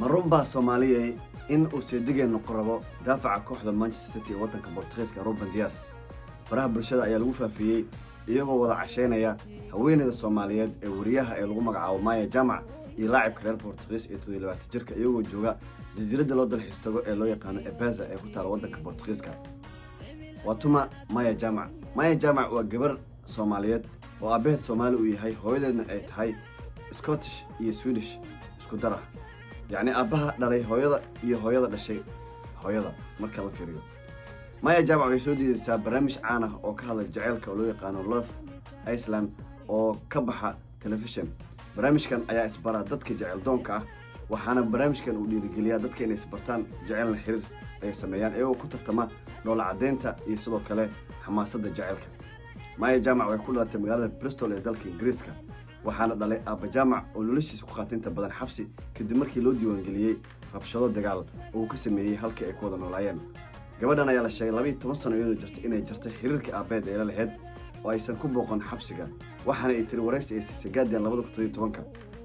marunba Soomaaliyeed in uu seedigeen noqorabo daafaca kooxda Manchester City wadanka Portugiiska Ruben Dias baraha bulshada ayaa lagu faafiyay iyagoo wada casheynaya haweeneyda Soomaaliyeed ee wariyaha ee lagu magacaabo Maya Jamac iyo laacibka reer Portugiis ee 27 jirka iyagoo jooga jasiiradda loo dalxiis tago ee loo yaqaan Ibiza ee ku taal wadanka Portugiiska watuma Maya Jamac waa gabar Soomaaliyeed oo aabaheed Soomaali u yahay hooyadeedna ay tahay Scottish iyo Swedish isku dar ah يعني أبها داري هويدا دشي هويدا مركا لا فيريو Maya Jamac waxay soo diiday barnaamij caan ah oo ka hadlay jaceylka oo loo yaqaan Love Island oo ka baxa television barnaamijkan ayaa isbara dadka jaceyl doonka ah waxaana barnaamijkan uu dhiirigeliyaa dadka inay isbartaan jaceylna xiriir ay sameeyaan iyagoo ku tartama dhoola cadeynta iyo sidoo kale xamaasadda jaceylka Maya Jamac waxay ku dhalatay magaalada Bristol ee dalka Ingiriiska waxaana dhalay Aba Jamac oo noloshiisa ku qaatinta badan xabsi kadib markii loo diiwaan geliyay rabshado dagaal oo ka sameeyay halka ay ku wada noolaayeen gabadhan ayaa la sheegay 12 sano iyadoo jirtay inay jirtay xiriirka aabeed ee la lahayd oo aysan ku booqan xabsiga waxaana ay tiri waraysi ay siisay Guardian 2017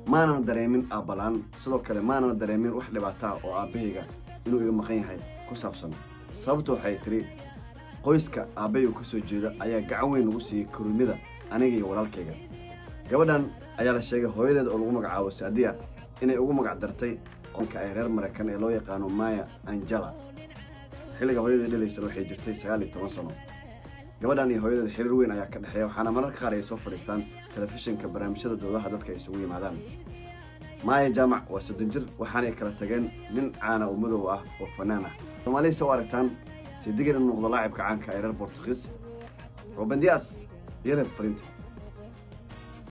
maana dareemin aabalaan sidoo kale maana dareemin wax dhibaato ah oo aabahayga inuu iga maqan yahay ku saabsan sababtu waxay tiri qoyska aabahay ku soo jeeda ayaa gacan weyn ugu siiyay korumida aniga iyo walaalkayga gabadhan ayaa la sheegay hooyadeed oo lagu magacaabo Sadia inay ugu magac dartay qonka ay reer Mareykan ee loo yaqaan Maya Angela xilliga hooyadeed dhaleysay waxay jirtay 19 sano gabadhan iyo hooyadeed xiriir weyn ayaa ka dhaxeeya waxaana mararka qaar ay soo fadhiistaan telefishinka barnaamijyada doodaha dadka ay isugu yimaadaan Maya Jamac waa 30 jir waxaana ay kala tageen nin caan ah oo madow ah oo fanaan ah Soomaaliyeed soo aragtaan seedigeen noqdo laacibka caanka ee reer Portugiis Ruben Dias yare Farinta